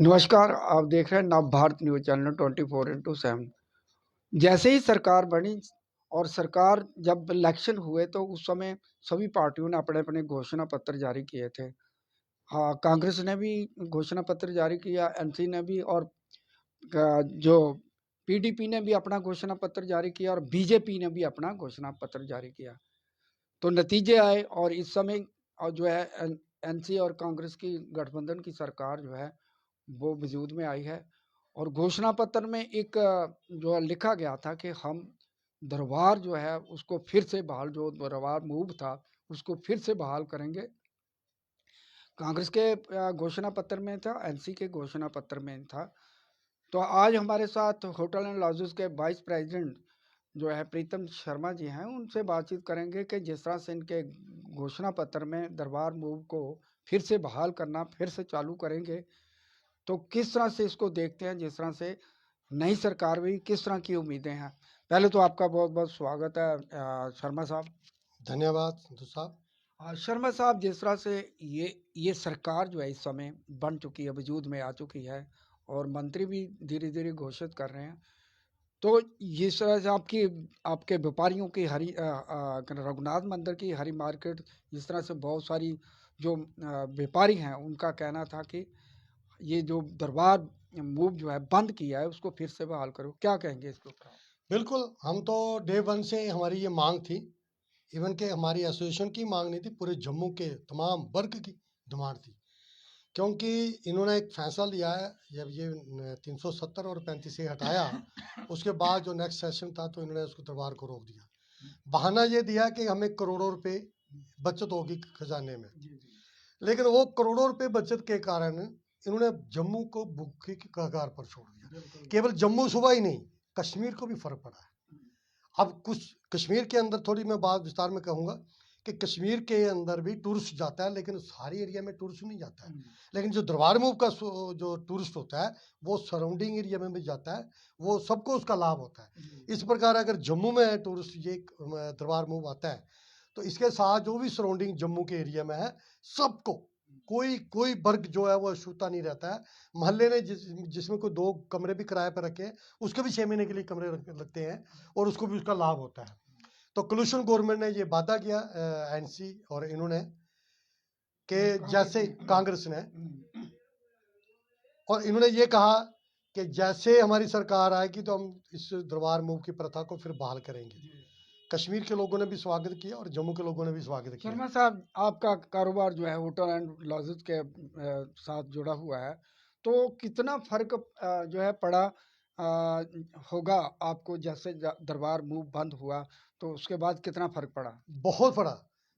नमस्कार, आप देख रहे हैं नव भारत न्यूज़ चैनल 24/7। जैसे ही सरकार बनी और सरकार जब इलेक्शन हुए तो उस समय सभी पार्टियों ने अपने-अपने घोषणा पत्र जारी किए थे। हाँ, कांग्रेस ने भी घोषणा पत्र जारी किया, एनसी ने भी और जो पीडीपी ने भी अपना घोषणा पत्र जारी किया और बीजेपी ने भी अपना घोषणा पत्र जारी किया। तो नतीजे आए और इस समय जो है एनसी और कांग्रेस की गठबंधन की सरकार जो है वो वजूद में आई है और घोषणा पत्र में एक जो है लिखा गया था कि हम दरबार जो है उसको फिर से बहाल जो दरबार मूव था उसको फिर से बहाल करेंगे। कांग्रेस के घोषणा पत्र में था, एनसी के घोषणा पत्र में था। तो आज हमारे साथ होटल एंड लॉजेस के वाइस प्रेसिडेंट जो है प्रीतम शर्मा जी हैं, उनसे बातचीत करेंगे कि जिस तरह से इनके घोषणा पत्र में दरबार मूव को फिर से बहाल करना, फिर से चालू करेंगे, तो किस तरह से इसको देखते हैं, जिस तरह से नई सरकार में किस तरह की उम्मीदें हैं? पहले तो आपका बहुत-बहुत स्वागत है शर्मा साहब। धन्यवाद संतोष साहब। शर्मा साहब, जिस तरह से ये सरकार जो है इस समय बन चुकी है, वजूद में आ चुकी है और मंत्री भी धीरे-धीरे घोषित कर रहे हैं। तो जिस तरह से आपके व्यापारियों की रघुनाथ मंदिर की हरी मार्केट, जिस तरह से बहुत सारी जो व्यापारी हैं, उनका कहना था कि ये जो दरबार मूव जो है बंद किया है उसको फिर से बहाल करो। क्या कहेंगे इसके ऊपर आप? बिल्कुल, हम तो डे वन से हमारी ये मांग थी। इवन के हमारी एसोसिएशन की मांग नहीं थी, पूरे जम्मू के तमाम वर्ग की डिमांड थी। क्योंकि इन्होंने एक फैसला लिया है, जब ये 370 और 35 से हटाया, उसके बाद जो नेक्स्ट सेशन था तो इन्होंने उसको दरबार को रोक दिया। बहाना ये दिया कि हमें करोड़ों रुपए बचत होगी खजाने में। लेकिन वो करोड़ों रुपए बचत के कारण इन्होंने जम्मू को भूखे की कगार पर छोड़ दिया। केवल जम्मू सूबा ही नहीं, कश्मीर को भी फर्क पड़ा है। अब कुछ कश्मीर के अंदर थोड़ी मैं बात विस्तार में कहूँगा कि कश्मीर के अंदर भी टूरिस्ट जाता है, लेकिन सारी एरिया में टूरिस्ट नहीं जाता है। लेकिन जो दरबार मूव का जो टूरिस्ट होता है वो सराउंडिंग एरिया में भी जाता है, वो सबको उसका लाभ होता है। इस प्रकार अगर जम्मू में टूरिस्ट ये दरबार मूव आता है तो इसके साथ जो भी सराउंडिंग जम्मू के एरिया में है सबको कोई कोई वर्ग जो है वो अछूता नहीं रहता है। मोहल्ले ने जिसमें कोई 2 कमरे भी किराए पर रखे हैं, उसके भी 6 महीने के लिए कमरे लगते हैं और उसको भी उसका लाभ होता है। तो कोलिशन गवर्नमेंट ने ये वादा किया एनसी और इन्होंने कि जैसे कांग्रेस ने और इन्होंने ये कहा कि जैसे हमारी सरकार आएगी तो हम इस दरबार मूव की प्रथा को फिर बहाल करेंगे। कश्मीर के लोगों ने भी स्वागत किया और जम्मू के लोगों ने भी स्वागत किया। शर्मा साहब, आपका कारोबार जो है होटल एंड लॉजेस के साथ जुड़ा हुआ है, तो कितना फ़र्क जो है पड़ा होगा आपको जैसे दरबार मूव बंद हुआ, तो उसके बाद कितना फ़र्क पड़ा? बहुत बड़ा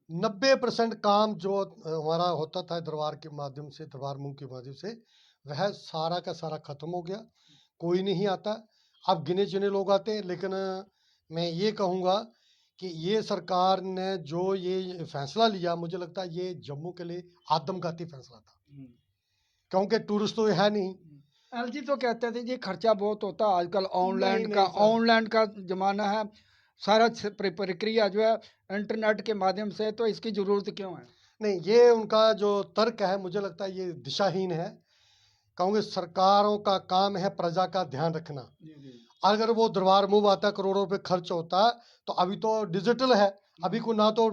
90% काम जो हमारा होता था दरबार के माध्यम से, दरबार मूव के माध्यम से, वह सारा का सारा खत्म हो गया। कोई नहीं आता। अब गिने चुने लोग आते हैं, लेकिन मैं ये कहूँगा कि ये सरकार ने जो ये फैसला लिया, मुझे लगता है ये जम्मू के लिए आत्मघाती फैसला था, क्योंकि टूरिस्ट तो है नहीं। एलजी तो कहते थे जी खर्चा बहुत होता है आजकल, नहीं नहीं सर, ऑनलाइन का ज़माना है, सारा प्रक्रिया जो है इंटरनेट के माध्यम से, तो इसकी ज़रूरत क्यों है? नहीं, ये उनका जो तर्क है मुझे लगता है ये दिशाहीन है। क्योंकि सरकारों का काम है प्रजा का ध्यान रखना। अगर वो दरबार मूव आता है, करोड़ों रुपए खर्च होता है, तो अभी तो डिजिटल है। अभी को ना तो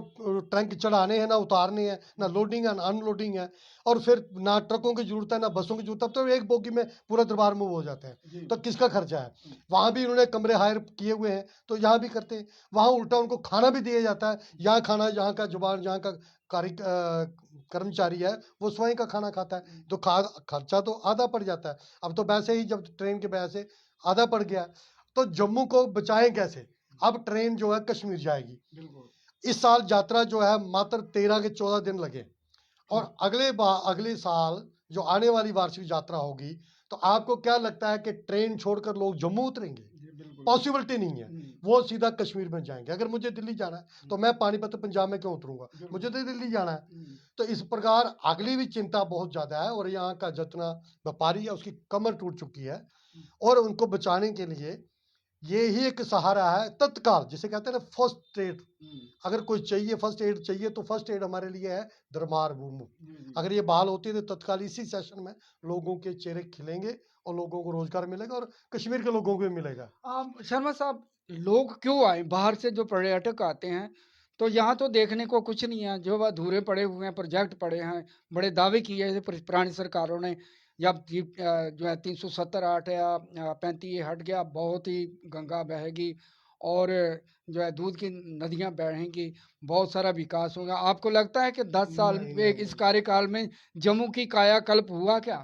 टैंक चढ़ाने हैं, ना उतारने हैं, ना लोडिंग है, ना अनलोडिंग है, और फिर ना ट्रकों की जरूरत है, ना बसों की जरूरत है। तो एक बोगी में पूरा दरबार मूव हो जाता है, तो किसका खर्चा है? वहां भी उन्होंने कमरे हायर किए हुए हैं, तो यहाँ भी करते हैं। वहां उल्टा उनको खाना भी दिया जाता है। यहाँ खाना, यहाँ का जुबान, यहाँ का कर्मचारी है वो स्वयं का खाना खाता है, तो खर्चा तो आधा पड़ जाता है। अब तो वैसे ही जब ट्रेन के वजह से आधा पड़ गया, तो जम्मू को बचाएं कैसे? अब ट्रेन जो है कश्मीर जाएगी। इस साल यात्रा जो है मात्र 13 के 14 दिन लगे, और अगले साल जो आने वाली वार्षिक यात्रा होगी, तो आपको क्या लगता है कि ट्रेन छोड़कर लोग जम्मू उतरेंगे? पॉसिबिलिटी नहीं है। वो सीधा कश्मीर में जाएंगे। अगर मुझे दिल्ली जाना है तो मैं पानीपत पंजाब में क्यों उतरूंगा? मुझे तो दिल्ली जाना है। तो इस प्रकार अगली भी चिंता बहुत ज्यादा है, और यहाँ का जितना व्यापारी है उसकी कमर टूट चुकी है, और उनको बचाने के लिए ये ही एक सहारा है तत्काल, जिसे कहते हैं ना फर्स्ट एड। अगर कोई चाहिए फर्स्ट एड चाहिए तो फर्स्ट एड हमारे लिए है दरबार मूव। अगर ये बहाल होती है तो तत्काल इसी सेशन में लोगों के चेहरे खिलेंगे और लोगों को रोजगार मिलेगा और कश्मीर के लोगों को भी मिलेगा। शर्मा साहब, लोग क्यों आए बाहर से? जो पर्यटक आते हैं तो यहाँ तो देखने को कुछ नहीं है, जो अधूरे पड़े हुए हैं, प्रोजेक्ट पड़े हैं, बड़े दावे किए हैं पुरानी सरकारों ने। जब जो है 370 या 35 हट गया, बहुत ही गंगा बहेगी और जो है दूध की नदियां बहेंगी, बहुत सारा विकास होगा। आपको लगता है कि 10 साल नहीं में नहीं इस नहीं, कार्यकाल में जम्मू की कायाकल्प हुआ क्या?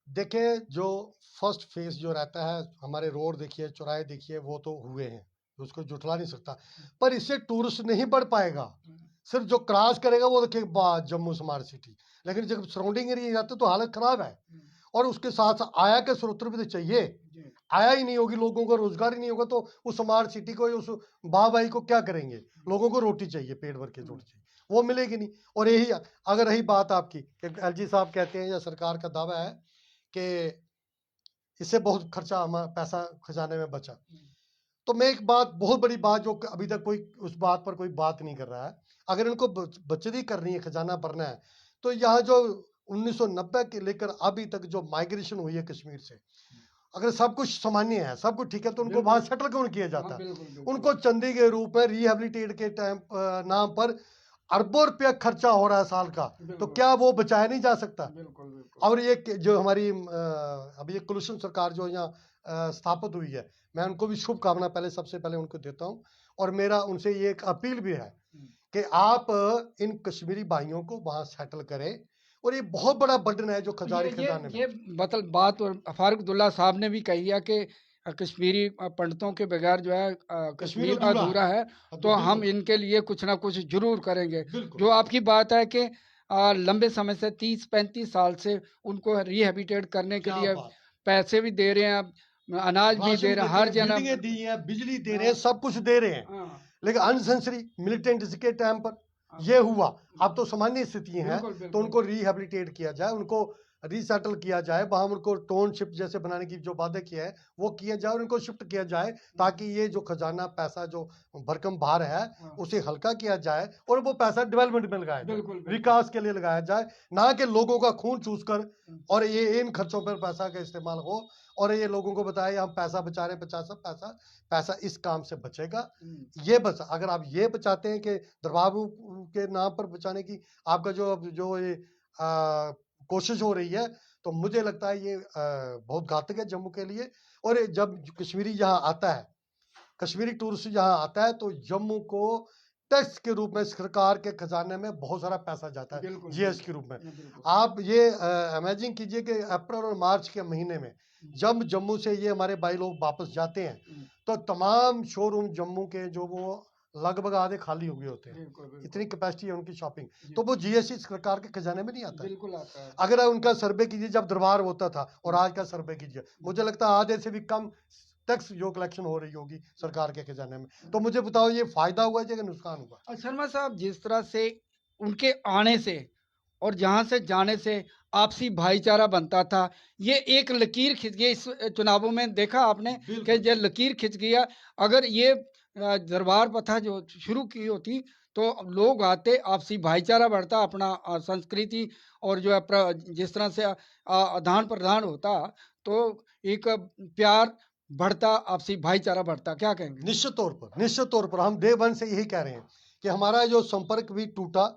देखिए जो फर्स्ट फेज जो रहता है, हमारे रोड देखिए, चौराहे देखिए, वो तो हुए हैं, उसको जुटला नहीं सकता। पर इससे टूरिस्ट नहीं बढ़ पाएगा। सिर्फ जो क्रॉस करेगा वो देखिए जम्मू स्मार्ट सिटी, लेकिन जब सराउंडिंग एरिया जाते तो हालत खराब है। और उसके साथ आया के स्रोत भी तो चाहिए। आया ही नहीं होगी, लोगों को रोजगार ही नहीं होगा, तो उस स्मार्ट सिटी को, उस वाह भाई को क्या करेंगे? लोगों को रोटी चाहिए, पेट भर के रोटी चाहिए, वो मिलेगी नहीं। और यही अगर रही बात आपकी, एलजी साहब कहते हैं या सरकार का दावा है कि इससे बहुत खर्चा, हमारा पैसा खजाने में बचा, तो मैं एक बात, बहुत बड़ी बात जो अभी तक कोई उस बात पर कोई बात नहीं कर रहा है, अगर इनको बचत करनी है, खजाना भरना है, तो यहाँ जो 1990 के लेकर अभी तक जो माइग्रेशन हुई है कश्मीर से, अगर सब कुछ सामान्य है, सब कुछ ठीक है, तो उनको वहां सेटल क्यों किया जाता? उनको चंदी के रूप में रिहेबिलिटेट के टाइम नाम पर अरबों रुपया खर्चा हो रहा है साल का, तो क्या वो बचाया नहीं जा सकता? और ये जो हमारी अभी ये कुलूषण सरकार जो यहाँ स्थापित हुई है, मैं उनको भी शुभकामना पहले, सबसे पहले उनको देता हूँ। और मेरा उनसे ये एक अपील भी है कि आप इन कश्मीरी भाइयों को वहां सेटल करें। और ये बहुत बड़ा बर्डन है जो खजाने ये में। मतलब बात और फारूक अब्दुल्ला साहब ने भी कही है कि कश्मीरी पंडितों के बगैर जो है कश्मीर कश्मीर अधूरा अधूरा है। है। तो हम बिल्कुल इनके लिए कुछ ना कुछ जरूर करेंगे। बिल्कुल। जो आपकी बात है कि लंबे समय से 30-35 साल से उनको रिहेबिटेट करने के क्या लिए बात, पैसे भी दे रहे हैं, अनाज भी दे राशन रहे हैं, देते हर हैं, जना। बिल्डिंगें दी हैं, बिजली दे रहे हैं, हाँ, सब कुछ दे रहे हैं, हाँ, लेकिन अनसेंसरी मिलिटेंट के टाइम पर हाँ, ये हुआ। अब तो सामान्य स्थिति है, बिल्कुल तो बिल्कुल उनको रिहेबिलिटेट किया जाए, उनको रीसेटल किया जाए, वहां उनको टाउनशिप जैसे बनाने की जो वादे किया है वो किया जाए, और उनको शिफ्ट किया जाए, ताकि ये जो खजाना पैसा जो भरकम भार है हाँ, उसे हल्का किया जाए, और वो पैसा डेवलपमेंट में लगाया जाए, बिल्कुल बिल्कुल। विकास के लिए लगाया जाए, ना कि लोगों का खून चूस कर। हम्म, और ये इन खर्चों पर पैसा का इस्तेमाल हो, और ये लोगों को बताए हम पैसा बचा रहे हैं, 50 पैसा, पैसा इस काम से बचेगा। ये बस, अगर आप ये बचाते हैं कि दरबार के नाम पर बचाने की आपका जो ये कोशिश हो रही है, तो मुझे लगता है ये बहुत घातक है जम्मू के लिए। और ये जब कश्मीरी यहाँ आता है, कश्मीरी टूरिस्ट यहाँ आता है, तो जम्मू को टैक्स के रूप में सरकार के खजाने में बहुत सारा पैसा जाता है, बिल्कुल जीएस के रूप में। बिल्कुल। आप ये इमेजिन कीजिए कि अप्रैल और मार्च के महीने में जब जम्मू से ये हमारे भाई लोग वापस जाते हैं, तो तमाम शोरूम जम्मू के जो वो लगभग आधे खाली हो गए होते हैं, इतनी कैपेसिटी है उनकी शॉपिंग। तो वो जीएसटी सरकार के खजाने में नहीं आता है। बिल्कुल आता है। अगर उनका सर्वे कीजिए जब दरबार होता था और आज का सर्वे कीजिए, मुझे लगता है आधे से भी कम टैक्स जो कलेक्शन हो रही होगी सरकार के खजाने में। तो मुझे बताओ, ये फायदा हुआ है या नुकसान हुआ? और शर्मा साहब, जिस तरह से उनके आने से और जहां से जाने से आपसी भाईचारा बनता था, ये एक लकीर खिंच गई इस चुनावों में। देखा आपने कि बिल्कुल ये लकीर खिंच गया। अगर ये दरबार प्रथा जो शुरू की होती तो लोग आते, आपसी भाईचारा बढ़ता, अपना संस्कृति और जो है जिस तरह से आदान प्रदान होता, तो एक प्यार बढ़ता, आपसी भाईचारा बढ़ता। क्या कहेंगे? निश्चित तौर पर हम डे वन से यही कह रहे हैं कि हमारा जो संपर्क भी टूटा,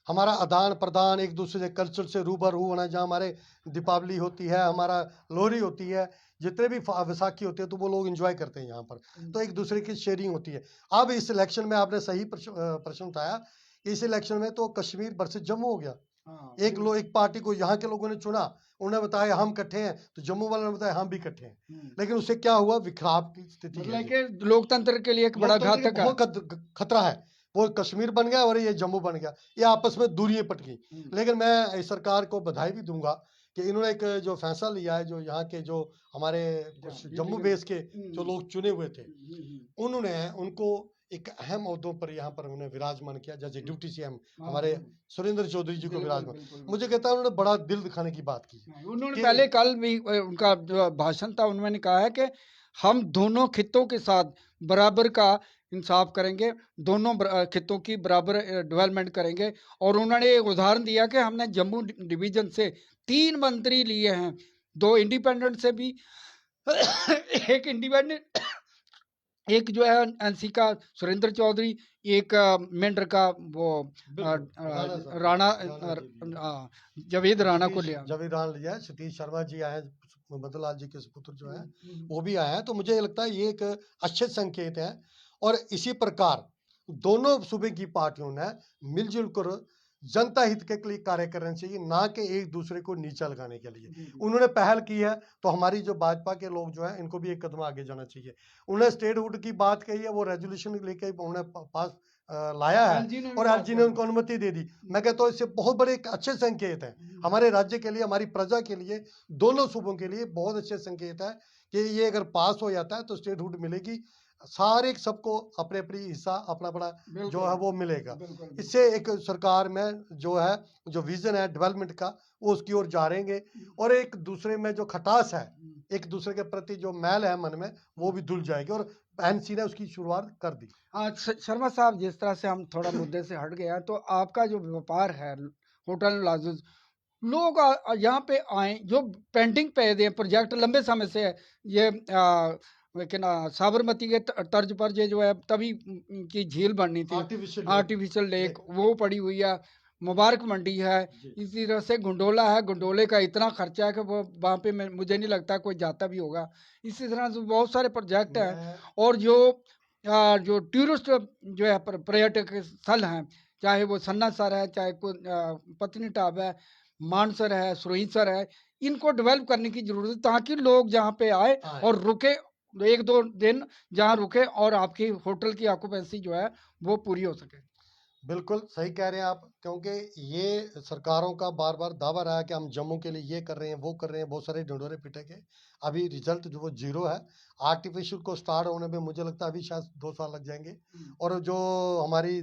हमारा आदान प्रदान, एक दूसरे से कल्चर से रूबरू होना, जहाँ हमारे दीपावली होती है, हमारा लोहड़ी होती है, जितने भी वैसाखी होती है, तो वो लोग एंजॉय करते हैं यहाँ पर, तो एक दूसरे की शेयरिंग होती है। अब इस इलेक्शन में आपने सही प्रश्न उठाया, इस इलेक्शन में तो कश्मीर वर्सेस जम्मू हो गया। एक पार्टी को यहाँ के लोगों ने चुना, उन्होंने बताया हम इकट्ठे हैं, तो जम्मू वालों ने बताया हम भी इकट्ठे हैं, लेकिन उससे क्या हुआ? विखराव की स्थिति है, मतलब कि लोकतंत्र के लिए एक बड़ा लोकतंत्र के घातक है। बहुत खतरा है। वो कश्मीर बन गया और ये जम्मू बन गया, ये आपस में दूरियां पट गई। लेकिन मैं इस सरकार को बधाई भी दूंगा कि इन्होंने एक जो फैसला लिया है, जो यहाँ के जो हमारे कुछ जम्मू बेस के जो लोग चुने हुए थे, उन्होंने उनको एक अहम ओहदों पर यहाँ पर उन्हें विराजमान किया, जैसे ड्यूटी सीएम हमारे सुरेंद्र चौधरी जी को विराजमान। मुझे कहता है उन्होंने बड़ा दिल दिखाने की बात की। उन्होंने कि पहले कल भी उनका जो भाषण था, उन्होंने कहा है कि हम दोनों खित्तों के साथ बराबर का इंसाफ करेंगे, दोनों खित्तों की बराबर डेवलपमेंट करेंगे। और उन्होंने एक उदाहरण दिया कि हमने जम्मू डिवीजन से 3 मंत्री लिए हैं, 2 इंडिपेंडेंट से भी एक इंडिपेंडेंट, एक जो है एनसी का सुरेंद्र चौधरी, एक मेंढर का वो जावेद राणा को लिया। जावेद राणा लिया है, सतीश शर्मा जी आए हैं, मदन लाल जी के सुपुत्र जो है वो भी आए हैं। तो मुझे लगता है ये एक अच्छे संकेत है। और इसी प्रकार दोनों सूबे की पार्टियों ने मिलजुल कर जनता हित के लिए कार्य करना चाहिए, ना कि एक दूसरे को नीचा लगाने के लिए। उन्होंने पहल की है तो हमारी जो भाजपा के लोग जो है इनको भी एक कदम आगे जाना चाहिए। उन्होंने स्टेटहुड की बात कही है, वो रेजोल्यूशन लेके उन्होंने पास लाया है और एलजी ने उनको अनुमति दे दी। मैं कहता हूँ इससे बहुत बड़े एक अच्छे संकेत है हमारे राज्य के लिए, हमारी प्रजा के लिए, दोनों सूबों के लिए बहुत अच्छे संकेत है कि ये अगर पास हो जाता है तो स्टेटहुड मिलेगी, सारे सबको अपने अपनी हिस्सा अपना अपना जो है वो मिलेगा। इससे एक सरकार में जो है जो विजन है डेवलपमेंट का वो उसकी ओर जा रहेंगे और एक दूसरे में जो खटास है, एक दूसरे के प्रति जो मैल है मन में, वो भी धुल जाएगी और एनसी ने उसकी शुरुआत कर दी। शर्मा साहब, जिस तरह से हम थोड़ा मुद्दे से हट गए हैं, तो आपका जो व्यापार है होटल लॉजेस, लोग यहाँ पे आए जो पेंडिंग पे दे प्रोजेक्ट लंबे समय से है, ये लेकिन साबरमती के तर्ज पर ये जो है तभी की झील बननी थी, आर्टिफिशियल लेक, वो पड़ी हुई है। मुबारक मंडी है, इसी तरह से गुंडोला है, गुंडोले का इतना खर्चा है कि वो वहाँ पे मुझे नहीं लगता कोई जाता भी होगा। इसी तरह से बहुत सारे प्रोजेक्ट हैं। और जो टूरिस्ट जो है पर्यटक स्थल हैं, चाहे वो सन्नासर है, चाहे कोई पत्नीटाप है, मानसर है, सुरईसर है, इनको डेवलप करने की जरूरत है ताकि लोग जहाँ पे आए और रुके, 1-2 दिन जहाँ रुके और आपकी होटल की ऑक्यूपेंसी जो है वो पूरी हो सके। बिल्कुल सही कह रहे हैं आप, क्योंकि ये सरकारों का बार बार दावा रहा है कि हम जम्मू के लिए ये कर रहे हैं, वो कर रहे हैं, बहुत सारे ढिंढोरे पिटे के अभी रिजल्ट जो वो जीरो है। आर्टिफिशियल को स्टार्ट होने में मुझे लगता है अभी शायद 2 साल लग जाएंगे। और जो हमारी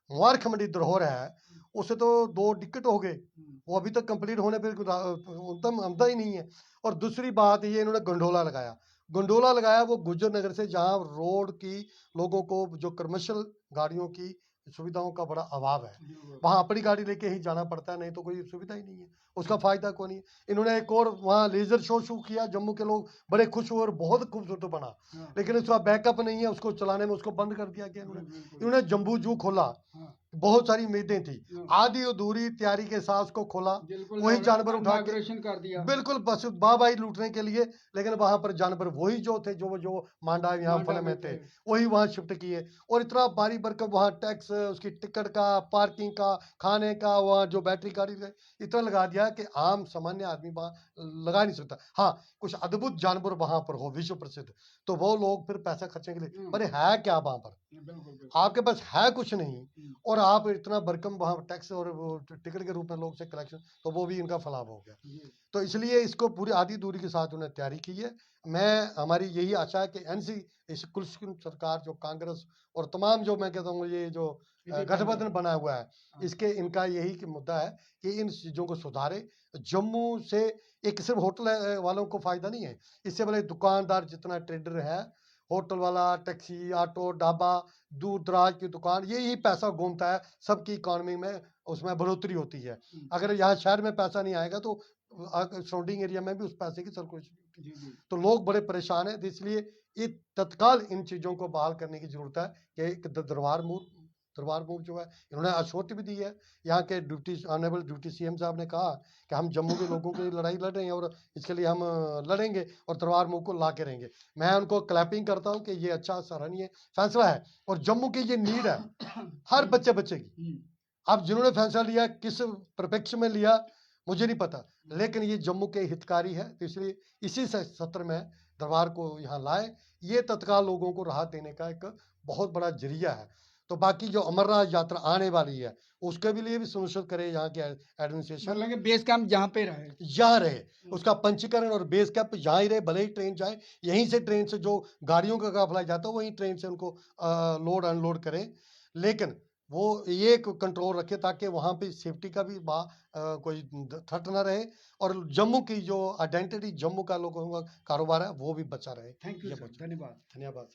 मुबारक मंडी धरोहर है उसे तो 2 टिकट हो गए, वो अभी तक कंप्लीट होने पे उत्तम आमदा ही नहीं है। और दूसरी बात ये इन्होंने गंडोला लगाया, गंडोला लगाया वो गुजर नगर से, जहाँ रोड की लोगों को जो कमर्शियल गाड़ियों की सुविधाओं का बड़ा अभाव है, वहां अपनी गाड़ी लेके ही जाना पड़ता है, नहीं तो कोई सुविधा ही नहीं है, उसका फायदा कौन है। इन्होंने एक और वहाँ लेजर शो शुरू किया, जम्मू के लोग बड़े खुश हुए और बहुत खूबसूरत बना, लेकिन उसका बैकअप नहीं है, उसको चलाने में उसको बंद कर दिया गया इन्होंने जम्बू जू खोला, बहुत सारी उम्मीदें थी, आधी अधूरी तैयारी के साथ उसको खोला, वही जानवर उठा के कर दिया, बिल्कुल बस बाबाई लूटने के लिए। लेकिन वहां पर जानवर वही जो थे, जो मांडा यहाँ फल में थे, वही वहां शिफ्ट किए। और इतना भारी भरकम वहां टैक्स, उसकी टिकट का, पार्किंग का, खाने का, वहां जो बैटरी गाड़ी इतना लगा दिया कि आम सामान्य आदमी वहां लगा नहीं सकता। हाँ, कुछ अद्भुत जानवर वहां पर हो विश्व प्रसिद्ध, तो वो लोग फिर पैसा खर्चने के लिए, अरे है क्या वहां पर, आपके पास है कुछ नहीं और आप इतना भरकम वहां टैक्स और टिकट के रूप में लोग से कलेक्शन, तो वो भी इनका फलाव हो गया। तो इसलिए इसको पूरी आधी दूरी के साथ उन्हें तैयारी की है। मैं हमारी यही आशा है कि एनसी इस कुल सरकार जो कांग्रेस और तमाम जो मैं कहता हूँ ये जो गठबंधन बना हुआ है, इसके इनका यही कि मुद्दा है कि इन चीजों को सुधारे। जम्मू से एक सिर्फ होटल वालों को फायदा नहीं है, इससे बड़े दुकानदार जितना ट्रेडर है, होटल वाला, टैक्सी, ऑटो, ढाबा, दूर दराज की दुकान, यही पैसा घूमता है, सबकी इकोनॉमी में उसमें बढ़ोतरी होती है। अगर यहाँ शहर में पैसा नहीं आएगा तो सराउंडिंग एरिया में भी उस पैसे की सर्कुलेशन, तो लोग बड़े परेशान हैं। इसलिए ये तत्काल इन चीजों को बहाल करने की जरूरत है कि एक दरबार मूव जो है इन्होंने आश्वस्त भी दी है। यहाँ के डिप्टी ऑनरेबल डिप्टी सीएम साहब ने कहा कि हम जम्मू के लोगों के लिए लड़ाई लड़ रहे हैं और इसके लिए हम लड़ेंगे और दरबार मूव को ला के रहेंगे। मैं उनको क्लैपिंग करता हूँ कि ये अच्छा सराहनीय फैसला है और जम्मू की ये नीड है हर बच्चे की। अब जिन्होंने फैसला लिया, किस परिप्रेक्ष्य में लिया मुझे नहीं पता, लेकिन ये जम्मू के हितकारी है, तो इसलिए इसी सत्र में दरबार को यहाँ लाए, ये तत्काल लोगों को राहत देने का एक बहुत बड़ा जरिया है। तो बाकी जो अमरनाथ यात्रा आने वाली है उसके भी लिए भी सुनिश्चित करे यहाँ के एडमिनिस्ट्रेशन, बेस कैंप जहाँ पे रहे, यहाँ रहे, उसका पंचीकरण और बेस कैंप यहाँ ही रहे, भले ही ट्रेन जाए, यहीं से ट्रेन से जो गाड़ियों का काफिला जाता है वहीं ट्रेन से उनको लोड अनलोड करें। लेकिन वो ये कंट्रोल रखे ताकि वहाँ पे सेफ्टी का भी कोई थ्रेट ना रहे और जम्मू की जो आइडेंटिटी, जम्मू का लोगों का कारोबार है वो भी बचा रहे। थैंक यू ये सर, बहुत धन्यवाद। धन्यवाद।